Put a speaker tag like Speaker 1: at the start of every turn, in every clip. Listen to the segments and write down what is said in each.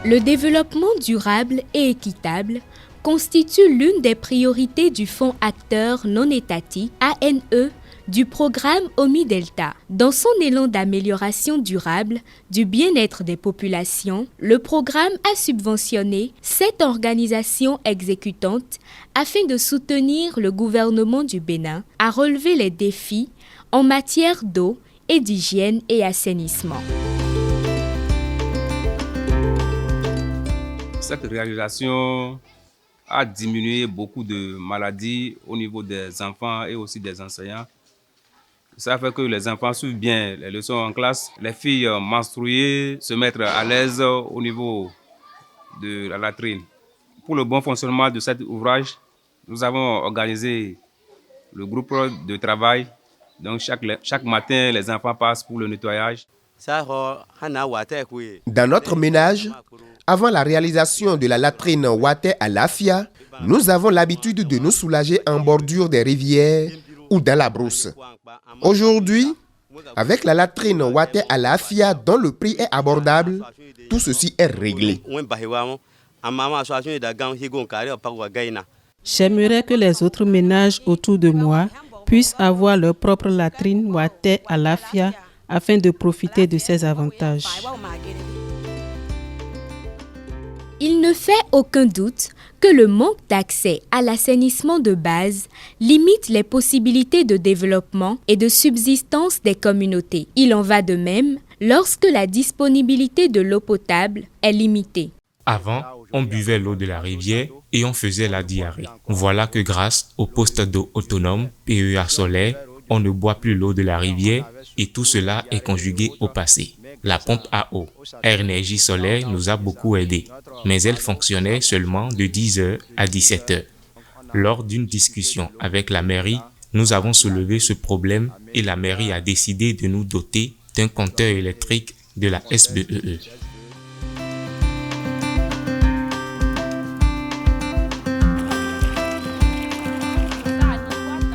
Speaker 1: Le développement durable et équitable constitue l'une des priorités du Fonds acteur non étatique ANE du programme OMI Delta. Dans son élan d'amélioration durable du bien-être des populations, le programme a subventionné 7 organisations exécutantes afin de soutenir le gouvernement du Bénin à relever les défis en matière d'eau et d'hygiène et assainissement.
Speaker 2: Cette réalisation a diminué beaucoup de maladies au niveau des enfants et aussi des enseignants. Ça fait que les enfants suivent bien les leçons en classe. Les filles menstruées se mettent à l'aise au niveau de la latrine. Pour le bon fonctionnement de cet ouvrage, nous avons organisé le groupe de travail. Donc chaque matin, les enfants passent pour le nettoyage.
Speaker 3: Dans notre ménage, avant la réalisation de la latrine Wate à l'Afia, nous avons l'habitude de nous soulager en bordure des rivières ou dans la brousse. Aujourd'hui, avec la latrine Wate à l'Afia dont le prix est abordable, tout ceci est réglé.
Speaker 4: J'aimerais que les autres ménages autour de moi puissent avoir leur propre latrine Wate à l'Afia afin de profiter de ces avantages.
Speaker 1: Il ne fait aucun doute que le manque d'accès à l'assainissement de base limite les possibilités de développement et de subsistance des communautés. Il en va de même lorsque la disponibilité de l'eau potable est limitée.
Speaker 5: Avant, on buvait l'eau de la rivière et on faisait la diarrhée. Voilà que grâce au poste d'eau autonome PEA solaire, on ne boit plus l'eau de la rivière et tout cela est conjugué au passé. La pompe à eau, Air Énergie Solaire, nous a beaucoup aidés, mais elle fonctionnait seulement de 10h à 17h. Lors d'une discussion avec la mairie, nous avons soulevé ce problème et la mairie a décidé de nous doter d'un compteur électrique de la SBEE.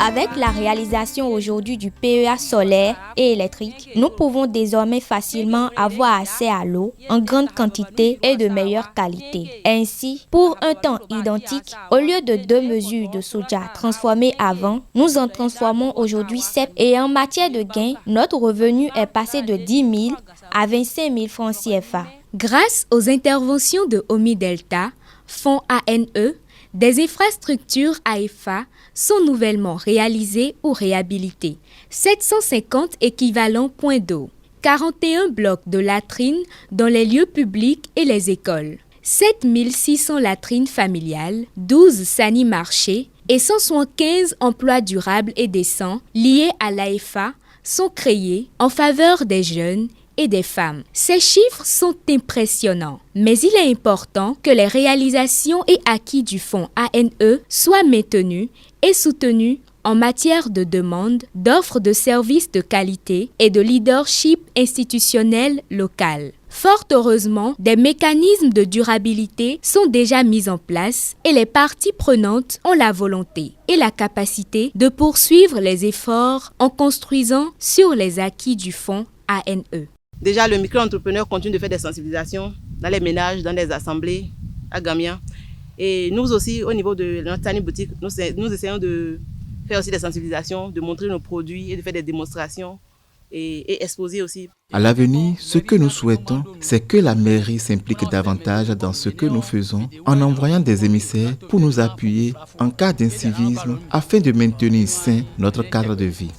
Speaker 6: Avec la réalisation aujourd'hui du PEA solaire et électrique, nous pouvons désormais facilement avoir accès à l'eau en grande quantité et de meilleure qualité. Ainsi, pour un temps identique, au lieu de 2 mesures de soja transformées avant, nous en transformons aujourd'hui 7 et en matière de gain, notre revenu est passé de 10 000 à 25 000 francs CFA.
Speaker 1: Grâce aux interventions de OMI Delta, Fonds ANE, des infrastructures AEFA sont nouvellement réalisées ou réhabilitées. 750 équivalents points d'eau, 41 blocs de latrines dans les lieux publics et les écoles, 7600 latrines familiales, 12 sani-marchés et 175 emplois durables et décents liés à l'AEFA sont créés en faveur des jeunes et des femmes. Ces chiffres sont impressionnants, mais il est important que les réalisations et acquis du fonds ANE soient maintenus et soutenus en matière de demande, d'offres de services de qualité et de leadership institutionnel local. Fort heureusement, des mécanismes de durabilité sont déjà mis en place et les parties prenantes ont la volonté et la capacité de poursuivre les efforts en construisant sur les acquis du fonds ANE.
Speaker 7: Déjà, le micro-entrepreneur continue de faire des sensibilisations dans les ménages, dans les assemblées à Gamia. Et nous aussi, au niveau de notre tiny boutique, nous essayons de faire aussi des sensibilisations, de montrer nos produits et de faire des démonstrations et exposer aussi.
Speaker 8: À l'avenir, ce que nous souhaitons, c'est que la mairie s'implique davantage dans ce que nous faisons en envoyant des émissaires pour nous appuyer en cas d'incivisme afin de maintenir sain notre cadre de vie.